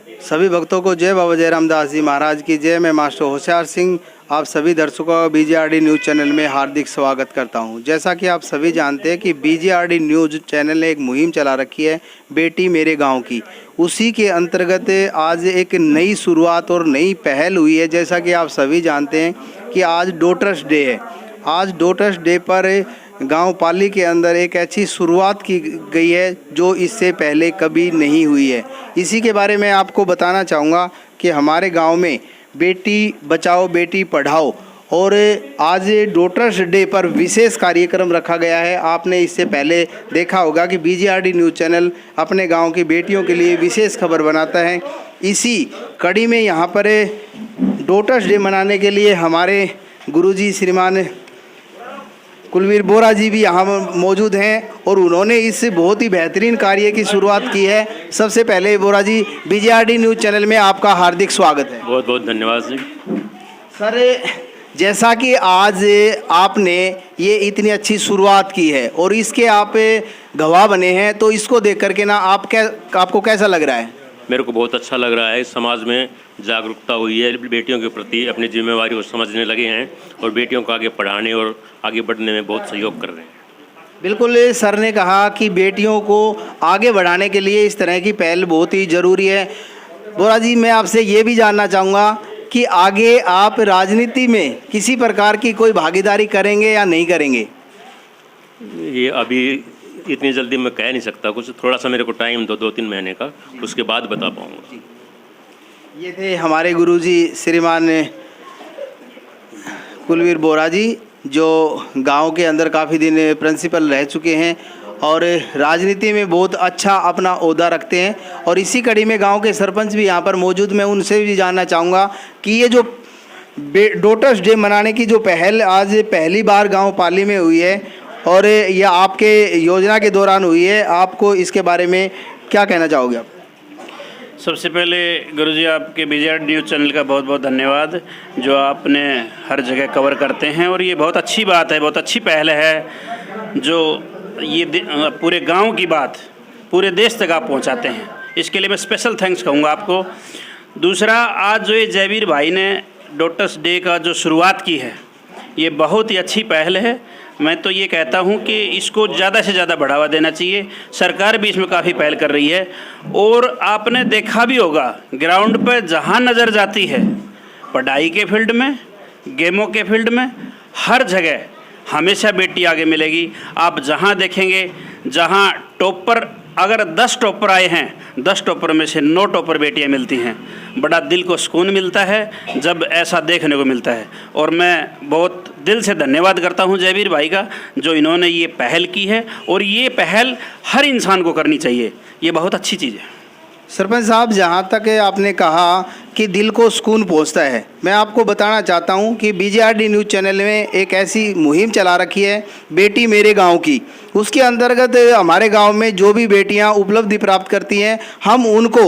सभी भक्तों को जय बाबा जय रामदास जी महाराज की जय। मैं मास्टर होशियार सिंह आप सभी दर्शकों का बीजेआरडी न्यूज़ चैनल में हार्दिक स्वागत करता हूं। जैसा कि आप सभी जानते हैं कि बीजेआरडी न्यूज़ चैनल ने एक मुहिम चला रखी है बेटी मेरे गांव की। उसी के अंतर्गत आज एक नई शुरुआत और नई पहल हुई है। जैसा कि आप सभी जानते हैं कि आज डॉटर्स डे है। आज डॉटर्स डे पर गांव पाली के अंदर एक ऐसी शुरुआत की गई है जो इससे पहले कभी नहीं हुई है। इसी के बारे में आपको बताना चाहूँगा कि हमारे गांव में बेटी बचाओ बेटी पढ़ाओ और आज डॉटर्स डे पर विशेष कार्यक्रम रखा गया है। आपने इससे पहले देखा होगा कि बीजेआरडी न्यूज़ चैनल अपने गांव की बेटियों के लिए विशेष खबर बनाता है। इसी कड़ी में यहाँ पर डॉटर्स डे मनाने के लिए हमारे गुरुजी श्रीमान कुलवीर बोरा जी भी यहाँ मौजूद हैं और उन्होंने इस बहुत ही बेहतरीन कार्य की शुरुआत की है। सबसे पहले बोरा जी बीजेआरडी न्यूज़ चैनल में आपका हार्दिक स्वागत है। बहुत बहुत धन्यवाद जी। सर, जैसा कि आज आपने ये इतनी अच्छी शुरुआत की है और इसके आप गवाह बने हैं, तो इसको देख करके ना आपको कैसा लग रहा है? मेरे को बहुत अच्छा लग रहा है। समाज में जागरूकता हुई है, बेटियों के प्रति अपनी जिम्मेवारी को समझने लगे हैं और बेटियों को आगे पढ़ाने और आगे बढ़ने में बहुत सहयोग कर रहे हैं। बिल्कुल, सर ने कहा कि बेटियों को आगे बढ़ाने के लिए इस तरह की पहल बहुत ही ज़रूरी है। बोरा जी, मैं आपसे ये भी जानना चाहूँगा कि आगे आप राजनीति में किसी प्रकार की कोई भागीदारी करेंगे या नहीं करेंगे? ये अभी इतनी जल्दी मैं कह नहीं सकता, कुछ थोड़ा सा मेरे को टाइम दो, 2-3 महीने का, उसके बाद बता पाऊँगा। ये थे हमारे गुरुजी श्रीमान कुलवीर बोरा जी, जो गांव के अंदर काफ़ी दिन प्रिंसिपल रह चुके हैं और राजनीति में बहुत अच्छा अपना ओहदा रखते हैं। और इसी कड़ी में गांव के सरपंच भी यहाँ पर मौजूद, मैं उनसे भी जानना चाहूँगा कि ये जो डॉटर्स डे मनाने की जो पहल आज पहली बार गांव पाली में हुई है और यह आपके योजना के दौरान हुई है, आपको इसके बारे में क्या कहना चाहोगे आप? सबसे पहले गुरुजी आपके बीजेआरडी न्यूज़ चैनल का बहुत बहुत धन्यवाद, जो आपने हर जगह कवर करते हैं और ये बहुत अच्छी बात है, बहुत अच्छी पहल है जो ये पूरे गांव की बात पूरे देश तक आप पहुंचाते हैं। इसके लिए मैं स्पेशल थैंक्स कहूँगा आपको। दूसरा, आज जो ये जयवीर भाई ने डॉटर्स डे का जो शुरुआत की है, ये बहुत ही अच्छी पहल है। मैं तो ये कहता हूँ कि इसको ज़्यादा से ज़्यादा बढ़ावा देना चाहिए। सरकार भी इसमें काफ़ी पहल कर रही है और आपने देखा भी होगा ग्राउंड पर जहाँ नज़र जाती है, पढ़ाई के फील्ड में, गेमों के फील्ड में, हर जगह हमेशा बेटी आगे मिलेगी। आप जहाँ देखेंगे, जहाँ टॉपर अगर 10 टॉपर आए हैं, 10 टॉपर में से 9 टॉपर बेटियां मिलती हैं। बड़ा दिल को सुकून मिलता है जब ऐसा देखने को मिलता है और मैं बहुत दिल से धन्यवाद करता हूं जयवीर भाई का, जो इन्होंने ये पहल की है और ये पहल हर इंसान को करनी चाहिए। ये बहुत अच्छी चीज़ है। सरपंच साहब, जहाँ तक आपने कहा कि दिल को सुकून पहुँचता है, मैं आपको बताना चाहता हूँ कि बीजेआरडी न्यूज़ चैनल में एक ऐसी मुहिम चला रखी है बेटी मेरे गांव की। उसके अंतर्गत हमारे गांव में जो भी बेटियां उपलब्धि प्राप्त करती हैं, हम उनको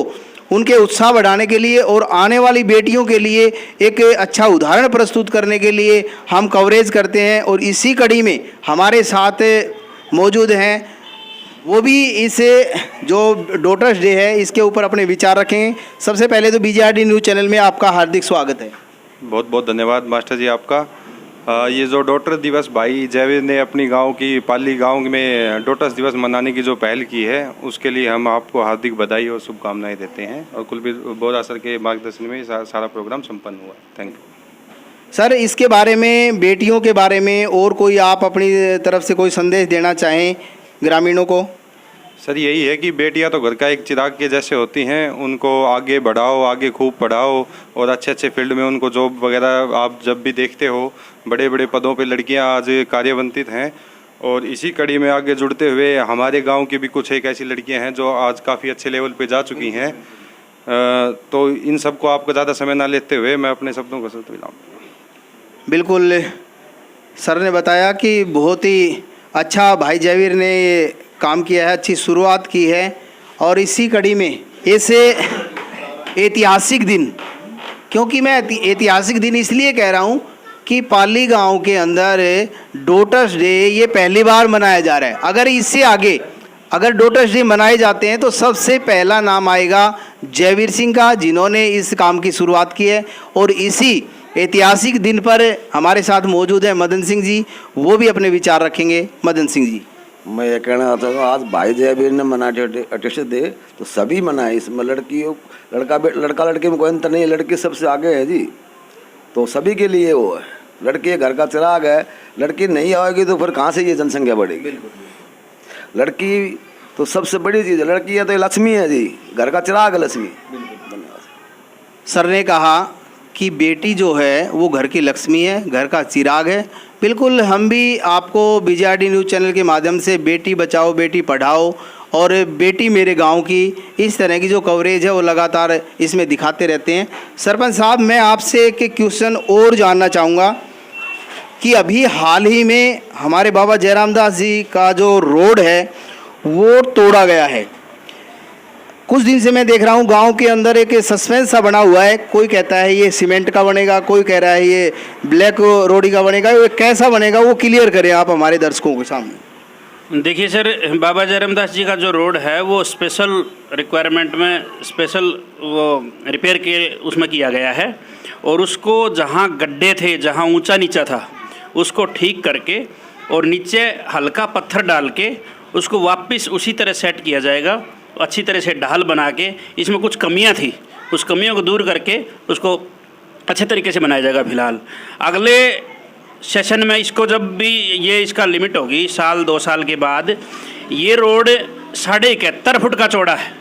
उनके उत्साह बढ़ाने के लिए और आने वाली बेटियों के लिए एक अच्छा उदाहरण प्रस्तुत करने के लिए हम कवरेज करते हैं। और इसी कड़ी में हमारे साथ मौजूद हैं, वो भी इस जो डॉटर्स डे है इसके ऊपर अपने विचार रखें। सबसे पहले तो बीजेआरडी न्यूज़ चैनल में आपका हार्दिक स्वागत है। बहुत बहुत धन्यवाद मास्टर जी आपका। ये जो डॉटर दिवस भाई जयवीर ने अपनी गांव की पाली गांव में डॉटर्स दिवस मनाने की जो पहल की है, उसके लिए हम आपको हार्दिक बधाई और शुभकामनाएं देते हैं। और कुलवीर बोरा सर के मार्गदर्शन में सारा प्रोग्राम संपन्न हुआ। Thank you sir. इसके बारे में, बेटियों के बारे में और कोई आप अपनी तरफ से कोई संदेश देना चाहें ग्रामीणों को? सर, यही है कि बेटियां तो घर का एक चिराग के जैसे होती हैं, उनको आगे बढ़ाओ, आगे खूब पढ़ाओ और अच्छे अच्छे फील्ड में उनको जॉब वगैरह आप जब भी देखते हो, बड़े बड़े पदों पे लड़कियां आज कार्यवंतित हैं। और इसी कड़ी में आगे जुड़ते हुए हमारे गांव की भी कुछ एक ऐसी लड़कियां हैं जो आज काफ़ी अच्छे लेवल पे जा चुकी हैं। तो इन सबको आपको ज़्यादा समय ना लेते हुए मैं अपने शब्दों को सत्य मिलाऊँ। बिल्कुल, सर ने बताया कि बहुत ही अच्छा भाई जयवीर ने काम किया है, अच्छी शुरुआत की है। और इसी कड़ी में ऐसे ऐतिहासिक दिन, क्योंकि मैं ऐतिहासिक दिन इसलिए कह रहा हूँ कि पाली गांव के अंदर डॉटर्स डे ये पहली बार मनाया जा रहा है। अगर इससे आगे अगर डॉटर्स डे मनाए जाते हैं तो सबसे पहला नाम आएगा जयवीर सिंह का, जिन्होंने इस काम की शुरुआत की है। और इसी ऐतिहासिक दिन पर हमारे साथ मौजूद हैं मदन सिंह जी, वो भी अपने विचार रखेंगे। मदन सिंह जी, मैं ये कहना चाहता हूँ, आज भाई जयवीर ने मना टीचर्स डे तो सभी मनाए। इसमें लड़का लड़के में कोई अंतर नहीं है, लड़की सबसे आगे है जी, तो सभी के लिए वो है। लड़की घर का चिराग है, लड़की नहीं आएगी तो फिर कहाँ से ये जनसंख्या बढ़ेगी। लड़की तो सबसे बड़ी चीज़ है, लड़की है तो लक्ष्मी है जी, घर का चिराग है लक्ष्मी। धन्यवाद। सर ने कहा कि बेटी जो है वो घर की लक्ष्मी है, घर का चिराग है। बिल्कुल, हम भी आपको BJRD न्यूज़ चैनल के माध्यम से बेटी बचाओ बेटी पढ़ाओ और बेटी मेरे गांव की इस तरह की जो कवरेज है वो लगातार इसमें दिखाते रहते हैं। सरपंच साहब, मैं आपसे एक क्वेश्चन और जानना चाहूँगा कि अभी हाल ही में हमारे बाबा जयराम दास जी का जो रोड है वो तोड़ा गया है। कुछ दिन से मैं देख रहा हूँ गांव के अंदर एक सस्पेंस सा बना हुआ है। कोई कहता है ये सीमेंट का बनेगा, कोई कह रहा है ये ब्लैक रोडी का बनेगा। ये कैसा बनेगा वो क्लियर करें आप हमारे दर्शकों के सामने। देखिए सर, बाबा जयराम दास जी का जो रोड है वो स्पेशल रिक्वायरमेंट में स्पेशल वो रिपेयर के उसमें किया गया है, और उसको जहाँ गड्ढे थे, जहाँ ऊंचा नीचा था, उसको ठीक करके और नीचे हल्का पत्थर डाल के उसको वापस उसी तरह सेट किया जाएगा। अच्छी तरह से ढाल बना के, इसमें कुछ कमियां थी, उस कमियों को दूर करके उसको अच्छे तरीके से बनाया जाएगा। फिलहाल अगले सेशन में इसको जब भी ये इसका लिमिट होगी, साल 2 साल के बाद, ये रोड 71.5 फुट का चौड़ा है।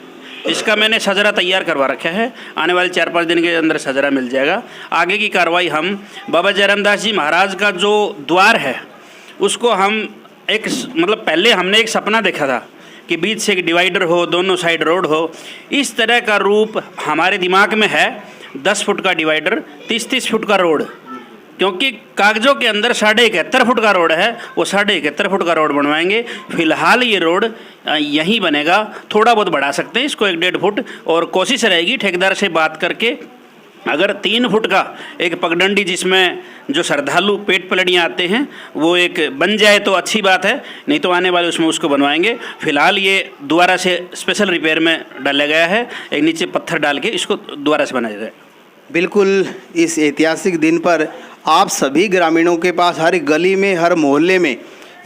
इसका मैंने सजरा तैयार करवा रखा है, आने वाले 4-5 दिन के अंदर सजरा मिल जाएगा। आगे की कार्रवाई हम बाबा जयराम दास जी महाराज का जो द्वार है उसको हम एक मतलब पहले हमने एक सपना देखा था कि बीच से एक डिवाइडर हो, दोनों साइड रोड हो। इस तरह का रूप हमारे दिमाग में है। 10 फुट का डिवाइडर, 30-30 फुट का रोड, क्योंकि कागजों के अंदर 71.5 फुट का रोड है, वो 71.5 फुट का रोड बनवाएंगे। फिलहाल ये रोड यहीं बनेगा, थोड़ा बहुत बढ़ा सकते हैं इसको 1-1.5 फुट, और कोशिश रहेगी ठेकेदार से बात करके अगर 3 फुट का एक पगडंडी जिसमें जो श्रद्धालु पेट पलड़ियाँ आते हैं वो एक बन जाए तो अच्छी बात है, नहीं तो आने वाले उसमें उसको बनवाएंगे। फिलहाल ये दोबारा से स्पेशल रिपेयर में डाला गया है, एक नीचे पत्थर डाल के इसको दोबारा से बनाया जाए। बिल्कुल, इस ऐतिहासिक दिन पर आप सभी ग्रामीणों के पास हर गली में, हर मोहल्ले में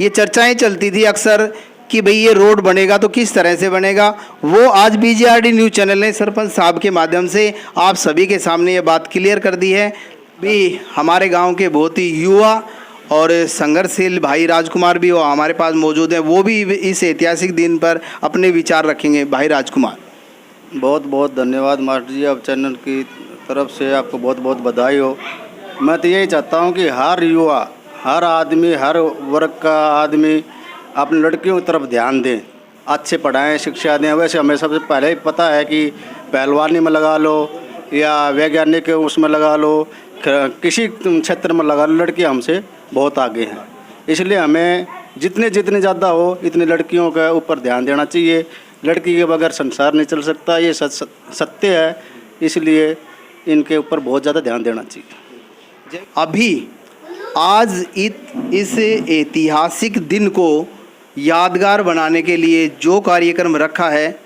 ये चर्चाएं चलती थी अक्सर कि भाई ये रोड बनेगा तो किस तरह से बनेगा। वो आज BJRD न्यूज़ चैनल ने सरपंच साहब के माध्यम से आप सभी के सामने ये बात क्लियर कर दी है। भी हमारे गांव के बहुत ही युवा और संघर्षशील भाई राजकुमार भी वो हमारे पास मौजूद हैं, वो भी इस ऐतिहासिक दिन पर अपने विचार रखेंगे। भाई राजकुमार, बहुत बहुत धन्यवाद मास्टर जी, आप चैनल की तरफ से आपको बहुत बहुत बधाई हो। मैं तो यही चाहता हूँ कि हर युवा, हर आदमी, हर वर्ग का आदमी अपनी लड़कियों की तरफ ध्यान दें, अच्छे पढ़ाएं, शिक्षा दें। वैसे हमें सबसे पहले ही पता है कि पहलवानी में लगा लो या वैज्ञानिक उसमें लगा लो, किसी क्षेत्र में लगा लो, लड़कियाँ हमसे बहुत आगे हैं। इसलिए हमें जितने ज़्यादा हो इतनी लड़कियों के ऊपर ध्यान देना चाहिए। लड़की के बगैर संसार नहीं चल सकता, ये सत्य है, इसलिए इनके ऊपर बहुत ज़्यादा ध्यान देना चाहिए। अभी आज इस ऐतिहासिक दिन को यादगार बनाने के लिए जो कार्यक्रम रखा है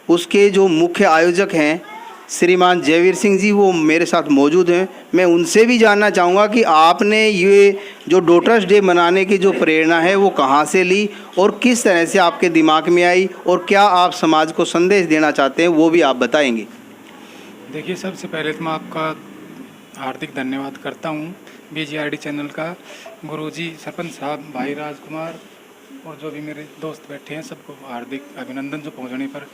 उसके जो मुख्य आयोजक हैं श्रीमान जयवीर सिंह जी, वो मेरे साथ मौजूद हैं। मैं उनसे भी जानना चाहूँगा कि आपने ये जो डॉटर्स डे मनाने की जो प्रेरणा है वो कहाँ से ली और किस तरह से आपके दिमाग में आई, और क्या आप समाज को संदेश देना चाहते हैं वो भी आप बताएंगे। देखिए, सबसे पहले तो मैं आपका हार्दिक धन्यवाद करता हूँ BJRD चैनल का, गुरुजी, सरपंच साहब, भाई राजकुमार और जो भी मेरे दोस्त बैठे हैं सबको हार्दिक अभिनंदन जो पहुँचने पर।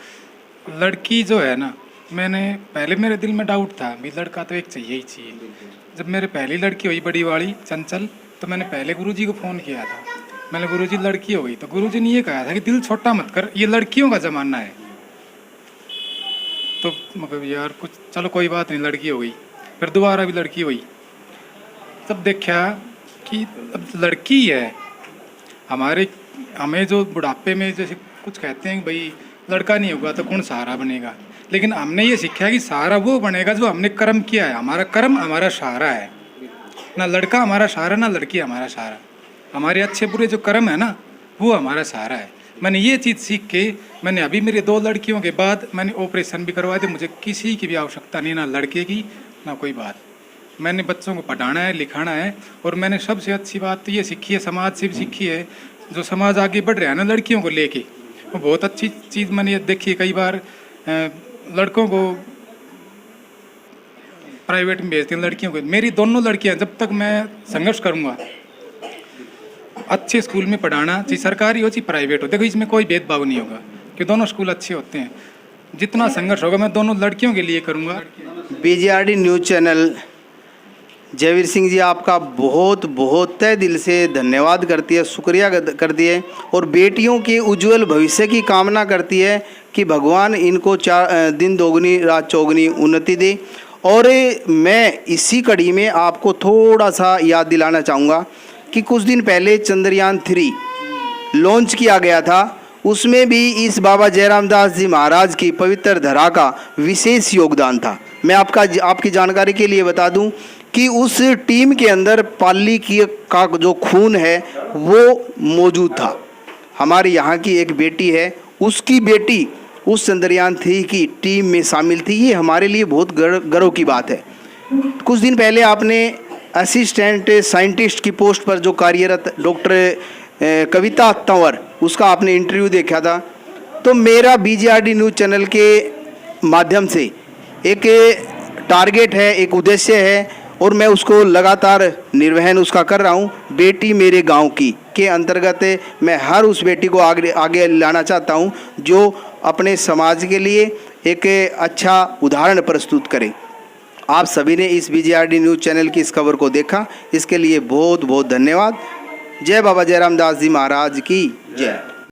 लड़की जो है ना, मैंने पहले मेरे दिल में डाउट था भी लड़का तो एक चाहिए ही चाहिए। जब मेरे पहली लड़की हुई बड़ी वाली चंचल, तो मैंने पहले गुरुजी को फ़ोन किया था। मैंने गुरुजी लड़की हो गई, तो गुरुजी ने ये कहा था कि दिल छोटा मत कर, ये लड़कियों का ज़माना है। तो मतलब यार कुछ चलो कोई बात नहीं, लड़की हो गई। फिर दोबारा भी लड़की हुई, तब देखा कि अब लड़की है। हमें जो बुढ़ापे में जैसे कुछ कहते हैं कि भाई लड़का नहीं होगा तो कौन सहारा बनेगा, लेकिन हमने ये सीखा है कि सहारा वो बनेगा जो हमने कर्म किया है। हमारा कर्म हमारा सहारा है, ना लड़का हमारा सहारा ना लड़की हमारा सहारा। हमारे अच्छे बुरे जो कर्म है ना वो हमारा सहारा है। मैंने ये चीज़ सीख के मैंने अभी मेरे 2 लड़कियों के बाद मैंने ऑपरेशन भी करवाए थे। मुझे किसी की भी आवश्यकता नहीं, ना लड़के की ना कोई बात। मैंने बच्चों को पढ़ाना है, लिखाना है। और मैंने सबसे अच्छी बात तो ये सीखी है, समाज से भी सीखी है। जो समाज आगे बढ़ रहा है ना लड़कियों को लेके, वो बहुत अच्छी चीज़ मैंने ये देखी है। कई बार लड़कों को प्राइवेट में भेजते हैं, लड़कियों को। मेरी दोनों लड़कियां, जब तक मैं संघर्ष करूंगा अच्छे स्कूल में पढ़ाना, चाहे सरकारी हो चाहे प्राइवेट हो, देखो इसमें कोई भेदभाव नहीं होगा कि दोनों स्कूल अच्छे होते हैं। जितना संघर्ष होगा मैं दोनों लड़कियों के लिए करूंगा। बीजीआरडी न्यूज़ चैनल जयवीर सिंह जी आपका बहुत बहुत तहे दिल से धन्यवाद करती है, शुक्रिया करती है और बेटियों के उज्जवल भविष्य की कामना करती है कि भगवान इनको दिन दोगुनी रात चौगुनी उन्नति दे। और मैं इसी कड़ी में आपको थोड़ा सा याद दिलाना चाहूँगा कि कुछ दिन पहले चंद्रयान 3 लॉन्च किया गया था, उसमें भी इस बाबा जयराम दास जी महाराज की पवित्र धरा का विशेष योगदान था। मैं आपकी जानकारी के लिए बता दूं कि उस टीम के अंदर पाली का जो खून है वो मौजूद था। हमारे यहाँ की एक बेटी है, उसकी बेटी उस चंद्रयान 3 की टीम में शामिल थी। ये हमारे लिए बहुत गर्व की बात है। कुछ दिन पहले आपने असिस्टेंट साइंटिस्ट की पोस्ट पर जो कार्यरत डॉक्टर कविता तंवर, उसका आपने इंटरव्यू देखा था। तो मेरा बीजीआरडी न्यूज़ चैनल के माध्यम से एक टारगेट है, एक उद्देश्य है और मैं उसको लगातार निर्वहन उसका कर रहा हूँ। बेटी मेरे गांव की के अंतर्गत मैं हर उस बेटी को आगे लाना चाहता हूँ जो अपने समाज के लिए एक अच्छा उदाहरण प्रस्तुत करे। आप सभी ने इस बीजीआरडी न्यूज़ चैनल की इस खबर को देखा, इसके लिए बहुत बहुत धन्यवाद। जय बाबा जयराम दास जी महाराज की जय।